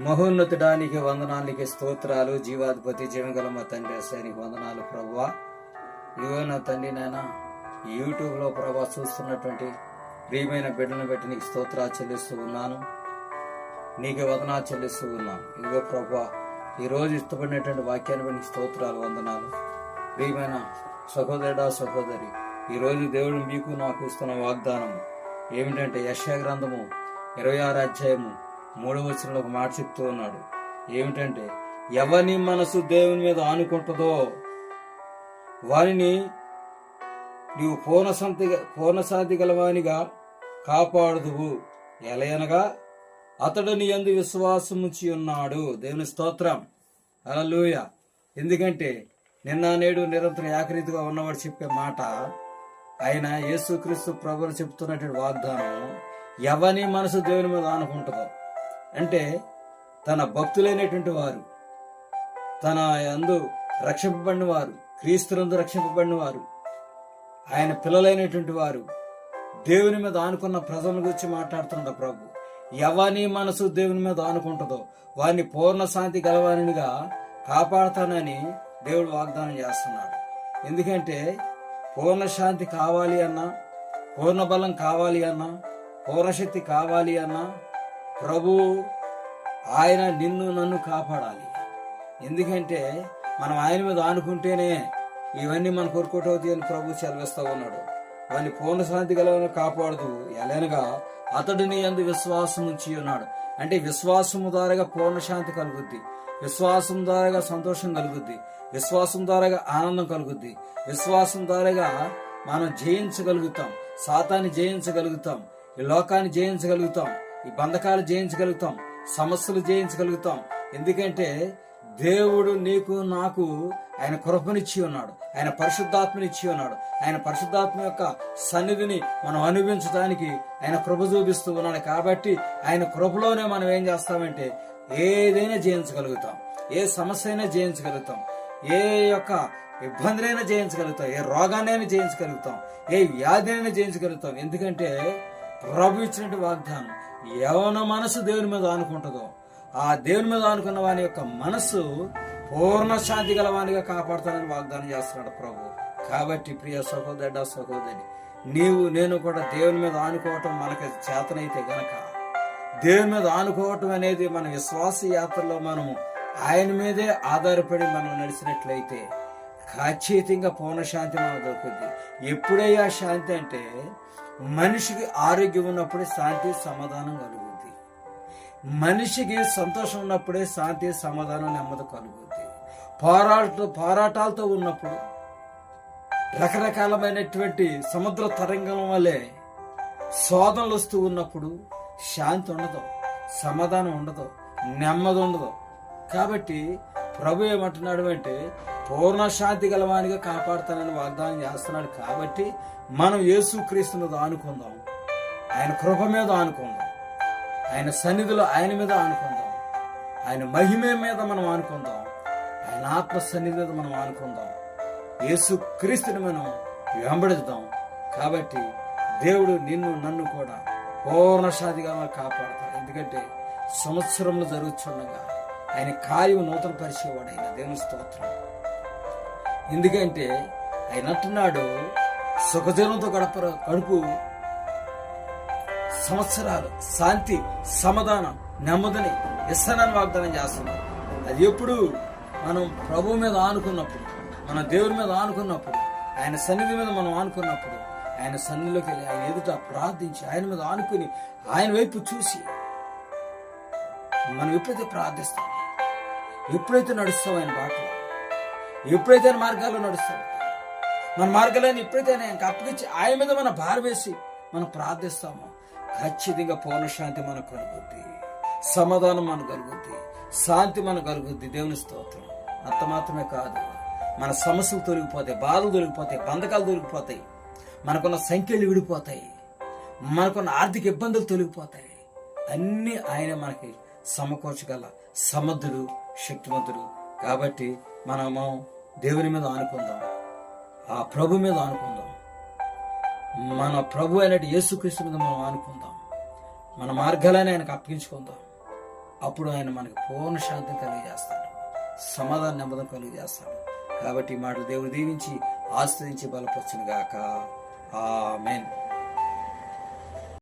మహోన్నతుడానికి వందనాలకి స్తోత్రాలు. జీవాధిపతి జీవగల మా తండ్రి అసైనికి వందనాలు ప్రభువా. ఇవో నా తండ్రి నాయన యూట్యూబ్లో ప్రభా చూస్తున్నటువంటి ప్రియమైన బిడ్డలను బట్టి నీకు స్తోత్రాలు చెల్లిస్తూ ఉన్నాను, నీకు వందనాలు చెల్లిస్తూ ఉన్నాను. ఇదిగో ప్రభువా, ఈరోజు ఇష్టపడినటువంటి వాక్యాన్ని బట్టి స్తోత్రాలు వందనాలు. ప్రియమైన సహోదరుడా సహోదరి, ఈరోజు దేవుడు మీకు నాకు ఇస్తున్న వాగ్దానం ఏమిటంటే యెషయా గ్రంథము 26వ అధ్యాయము 3వ వచనంలో ఒక మాట చెప్తూ ఉన్నాడు. ఏమిటంటే, ఎవని మనసు దేవుని మీద ఆనుకుంటుందో వారిని నీవు పూర్ణశాంతి గలవానిగా కాపాడుదువు, ఎలయనగా అతడు నీ యందు విశ్వాసముంచి ఉన్నాడు. దేవుని స్తోత్రం, హల్లెలూయా. ఎందుకంటే నిన్న నేడు నిరంతరం ఏకరీతిగా ఉన్నవాడు చెప్పే మాట, ఆయన యేసుక్రీస్తు ప్రభువు చెప్తున్నటువంటి వాగ్దానం, ఎవని మనసు దేవుని మీద ఆనుకుంటుందో అంటే తన భక్తులైనటువంటి వారు, తన యందు రక్షింపబడిన వారు, క్రీస్తునందు రక్షింపబడిన వారు, ఆయన పిల్లలైనటువంటి వారు, దేవుని మీద ఆనుకున్న ప్రజల గురించి మాట్లాడుతున్నాడు ప్రభు. ఎవని మనసు దేవుని మీద ఆనుకుంటుందో వారిని పూర్ణ శాంతి గలవానిగా కాపాడుతానని దేవుడు వాగ్దానం చేస్తున్నాడు. ఎందుకంటే పూర్ణ శాంతి కావాలి అన్నా, పూర్ణ బలం కావాలి అన్నా, పూర్ణశక్తి కావాలి అన్నా ప్రభు ఆయన నిన్ను నన్ను కాపాడాలి. ఎందుకంటే మనం ఆయన మీద ఆనుకుంటేనే ఇవన్నీ మన కొరుకోటవుతాయి అని ప్రభు సెలవిస్తూ ఉన్నాడు. వాడిని పూర్ణశాంతి గలవని కాపాడుతూ ఎలానగా అతడు నీ యందు విశ్వాసం ఉంచి ఉన్నాడు. అంటే విశ్వాసము ద్వారాగా పూర్ణశాంతి కలుగుద్ది, విశ్వాసం ద్వారాగా సంతోషం కలుగుద్ది, విశ్వాసం ద్వారాగా ఆనందం కలుగుద్ది, విశ్వాసం ద్వారాగా మనం జయించగలుగుతాం, సాతాన్ని జయించగలుగుతాం, ఈ లోకాన్ని జయించగలుగుతాం, ఈ బంధకాలు జయించగలుగుతాం, సమస్యలు జయించగలుగుతాం. ఎందుకంటే దేవుడు నీకు నాకు ఆయన కృపనిచ్చి ఉన్నాడు, ఆయన పరిశుద్ధాత్మనిచ్చి ఉన్నాడు. ఆయన పరిశుద్ధాత్మ యొక్క సన్నిధిని మనం అనుభవించడానికి ఆయన కృప చూపిస్తూ ఉన్నాడు. కాబట్టి ఆయన కృపలోనే మనం ఏం చేస్తామంటే ఏదైనా జయించగలుగుతాం, ఏ సమస్య అయినా జయించగలుగుతాం, ఏ యొక్క ఇబ్బందులైనా జయించగలుగుతాం, ఏ రోగాన్నైనా జయించగలుగుతాం, ఏ వ్యాధినైనా జయించగలుగుతాం. ఎందుకంటే ప్రభు ఇచ్చినటువంటి వాగ్దానం, ఎవన మనసు దేవుని మీద ఆనుకుంటుందో ఆ దేవుని మీద ఆనుకున్న వాని యొక్క మనస్సు పూర్ణ శాంతి గలవానిగా కాపాడుతానని వాగ్దానం చేస్తున్నాడు ప్రభు. కాబట్టి ప్రియ సహోదరుడా సహోదరి, నీవు నేను కూడా దేవుని మీద ఆనుకోవటం మనకు చేతనైతే గనక, దేవుని మీద ఆనుకోవటం అనేది మన విశ్వాస యాత్రలో మనము ఆయన మీదే ఆధారపడి మనం నడిచినట్లయితే ఖచ్చితంగా పూర్ణశాంతి మనకు దొరుకుతుంది. ఎప్పుడయ్యా శాంతి అంటే మనిషికి ఆరోగ్యం ఉన్నప్పుడే శాంతి సమాధానం కలుగుద్ది, మనిషికి సంతోషం ఉన్నప్పుడే శాంతి సమాధానం నెమ్మది కలుగుద్ది. పోరాటాలతో ఉన్నప్పుడు, రకరకాలమైనటువంటి సముద్ర తరంగం వల్లే శోధనలు వస్తూ ఉన్నప్పుడు శాంతి ఉండదు, సమాధానం ఉండదు, నెమ్మది ఉండదు. కాబట్టి ప్రభు ఏమంటున్నాడు అంటే పూర్ణ శాంతి గలవానిగా కాపాడుతానని వాగ్దానం చేస్తున్నాడు. కాబట్టి మనం యేసుక్రీస్తు మీద ఆనుకుందాం, ఆయన కృప మీద ఆనుకుందాం, ఆయన సన్నిధిలో ఆయన మీద ఆనుకుందాం, ఆయన మహిమ మీద మనం ఆనుకుందాం, ఆయన ఆత్మ సన్నిధి మీద మనం ఆనుకుందాం, యేసుక్రీస్తుని మనం వెంబడిద్దాం. కాబట్టి దేవుడు నిన్ను నన్ను కూడా పూర్ణ శాంతిగా కాపాడుతాడు. ఎందుకంటే సంవత్సరంలో జరుగుతుండగా ఆయన కార్యం నూతన పరిచేవాడు ఆయన. దేవుని స్తోత్రం. ఎందుకంటే ఆయన అంటున్నాడు, సుఖజనంతో గడుపు సంవత్సరాలు శాంతి సమాధానం నెమ్మదిని ఇస్తానని వాగ్దానం చేస్తున్నాడు. అది ఎప్పుడు మనం ప్రభు మీద ఆనుకున్నప్పుడు, మన దేవుని మీద ఆనుకున్నప్పుడు, ఆయన సన్నిధి మీద మనం ఆనుకున్నప్పుడు, ఆయన సన్నిధిలోకి వెళ్ళి ఆయన ఎదుట ప్రార్థించి ఆయన మీద ఆనుకుని ఆయన వైపు చూసి మనం ఎప్పుడైతే ప్రార్థిస్తాం, ఎప్పుడైతే నడుస్తాం ఆయన బాటలో, ఎప్పుడైతే ఆయన మార్గాల్లో నడుస్తాం, మన మార్గాలను ఎప్పుడైతే ఆయనకు అప్పగించి ఆయన మీద మన భారం వేసి మనం ప్రార్థిస్తామో ఖచ్చితంగా పూర్ణశాంతి మనకు కలుగుద్ది, సమాధానం మనకు కలుగుద్ది, శాంతి మనకు కలుగుద్ది. దేవుని స్తోత్రం. అంత మాత్రమే కాదు, మన సమస్యలు తొలగిపోతాయి, బాధలు తొలగిపోతాయి, బంధకాలు తొలగిపోతాయి, మనకున్న సంఖ్యలు విడిపోతాయి, మనకున్న ఆర్థిక ఇబ్బందులు తొలగిపోతాయి. అన్నీ ఆయన మనకి సమకూర్చగల సమర్థుడు, శక్తివంతుడు. కాబట్టి మనము దేవుని మీద ఆనుకుందాం, ఆ ప్రభు మీద ఆనుకుందాం, మన ప్రభు అయినట్టు యేసుక్రీస్తు మీద మనం ఆనుకుందాం, మన మార్గాలని ఆయనకు అప్పగించుకుందాం. అప్పుడు ఆయన మనకు పూర్ణ శాంతిని కలిగజేస్తాడు, సమాధానం నెమ్మదం కలుగజేస్తాడు. కాబట్టి ఈ మాటలు దేవుడు దీవించి ఆశ్రయించి బలపరచును గాక. ఆమేన్.